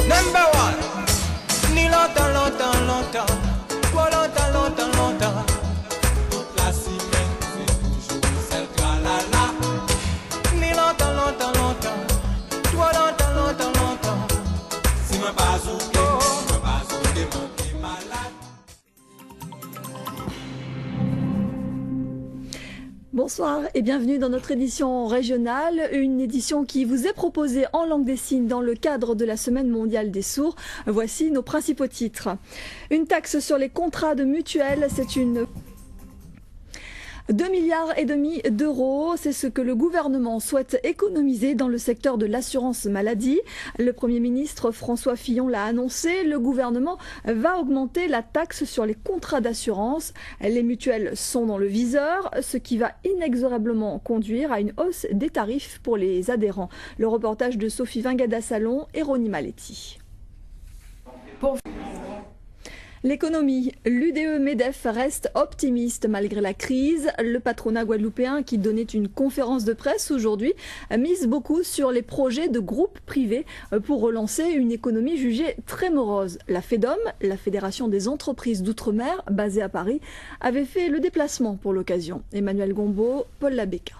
Number one. Ni longtemps, longtemps, longtemps. Trop longtemps, longtemps, longtemps. Toute la semaine, c'est toujours celle tra-la-la. Ni longtemps, longtemps, longtemps. Trop longtemps, longtemps, longtemps. Si ma base ou t'es malade. Bonsoir et bienvenue dans notre édition régionale, une édition qui vous est proposée en langue des signes dans le cadre de la Semaine mondiale des sourds. Voici nos principaux titres. Une taxe sur les contrats de mutuelle, c'est une 2,5 milliards d'euros, c'est ce que le gouvernement souhaite économiser dans le secteur de l'assurance maladie. Le Premier ministre François Fillon l'a annoncé, le gouvernement va augmenter la taxe sur les contrats d'assurance. Les mutuelles sont dans le viseur, ce qui va inexorablement conduire à une hausse des tarifs pour les adhérents. Le reportage de Sophie Vingada-Salon et Ronnie Maletti. L'économie, l'UDE-MEDEF reste optimiste malgré la crise. Le patronat guadeloupéen, qui donnait une conférence de presse aujourd'hui, mise beaucoup sur les projets de groupes privés pour relancer une économie jugée très morose. La FEDOM, la Fédération des entreprises d'outre-mer, basée à Paris, avait fait le déplacement pour l'occasion. Emmanuel Gombeau, Paul Labéca.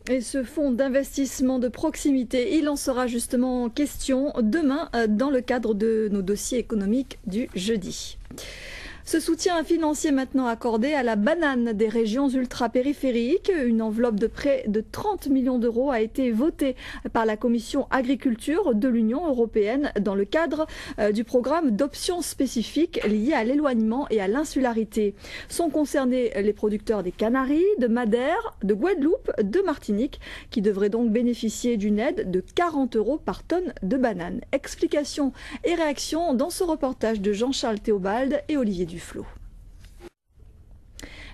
Et ce fonds d'investissement de proximité, il en sera justement question demain dans le cadre de nos dossiers économiques du jeudi. Ce soutien financier maintenant accordé à la banane des régions ultra-périphériques, une enveloppe de près de 30 millions d'euros a été votée par la Commission agriculture de l'Union européenne dans le cadre du programme d'options spécifiques liées à l'éloignement et à l'insularité. Sont concernés les producteurs des Canaries, de Madère, de Guadeloupe, de Martinique, qui devraient donc bénéficier d'une aide de 40 euros par tonne de bananes. Explications et réactions dans ce reportage de Jean-Charles Théobald et Olivier Duflo.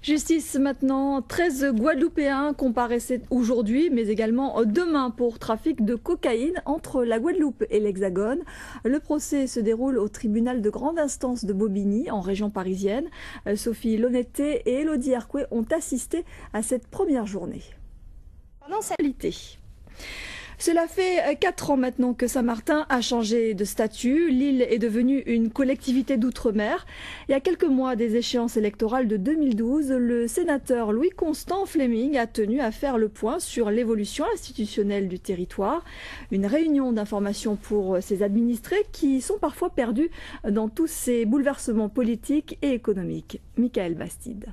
Justice maintenant, 13 Guadeloupéens comparaissaient aujourd'hui, mais également demain pour trafic de cocaïne entre la Guadeloupe et l'Hexagone. Le procès se déroule au tribunal de grande instance de Bobigny, en région parisienne. Sophie Lonetté et Elodie Hercouet ont assisté à cette première journée. Pendant cette qualité. Cela fait 4 ans maintenant que Saint-Martin a changé de statut. L'île est devenue une collectivité d'outre-mer. Il y a quelques mois des échéances électorales de 2012, le sénateur Louis-Constant Fleming a tenu à faire le point sur l'évolution institutionnelle du territoire. Une réunion d'information pour ses administrés qui sont parfois perdus dans tous ces bouleversements politiques et économiques. Michael Bastide.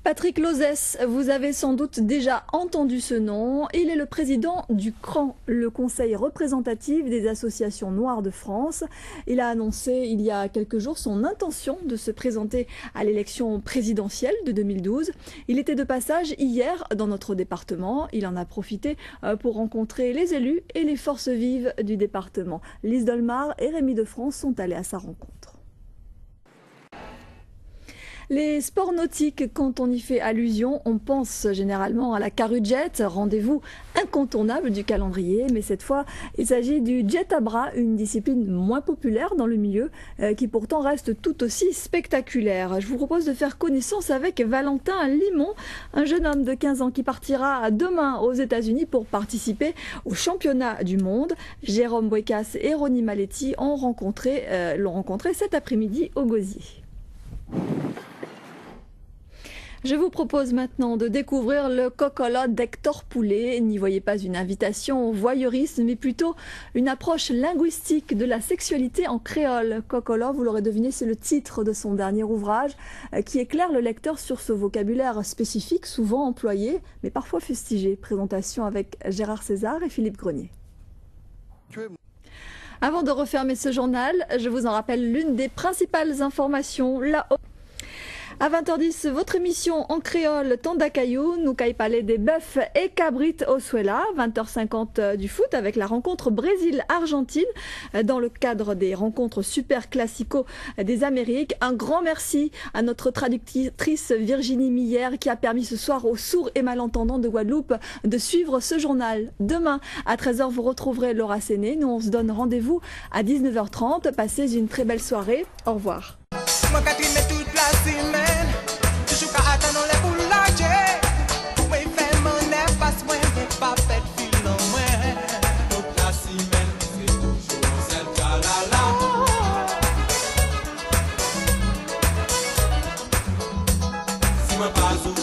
Patrick Lozès, vous avez sans doute déjà entendu ce nom. Il est le président du CRAN, le Conseil représentatif des associations noires de France. Il a annoncé il y a quelques jours son intention de se présenter à l'élection présidentielle de 2012. Il était de passage hier dans notre département. Il en a profité pour rencontrer les élus et les forces vives du département. Lise Dolmar et Rémi de France sont allés à sa rencontre. Les sports nautiques, quand on y fait allusion, on pense généralement à la Caru-Jet, rendez-vous incontournable du calendrier. Mais cette fois, il s'agit du jet à bras, une discipline moins populaire dans le milieu, qui pourtant reste tout aussi spectaculaire. Je vous propose de faire connaissance avec Valentin Limon, un jeune homme de 15 ans qui partira demain aux États-Unis pour participer au championnat du monde. Jérôme Boicas et Ronnie Maletti l'ont rencontré cet après-midi au Gosier. Je vous propose maintenant de découvrir le Cocola d'Hector Poulet. N'y voyez pas une invitation au voyeurisme, mais plutôt une approche linguistique de la sexualité en créole. Cocola, vous l'aurez deviné, c'est le titre de son dernier ouvrage qui éclaire le lecteur sur ce vocabulaire spécifique, souvent employé, mais parfois fustigé. Présentation avec Gérard César et Philippe Grenier. Avant de refermer ce journal, je vous en rappelle l'une des principales informations. À 20h10, votre émission en créole Tandakayou, nous caille parler des bœufs et cabrites au Suela. 20h50 du foot avec la rencontre Brésil-Argentine dans le cadre des rencontres super classico des Amériques. Un grand merci à notre traductrice Virginie Millière qui a permis ce soir aux sourds et malentendants de Guadeloupe de suivre ce journal. Demain à 13h, vous retrouverez Laura Séné. Nous, on se donne rendez-vous à 19h30. Passez une très belle soirée. Au revoir. mwen pa sou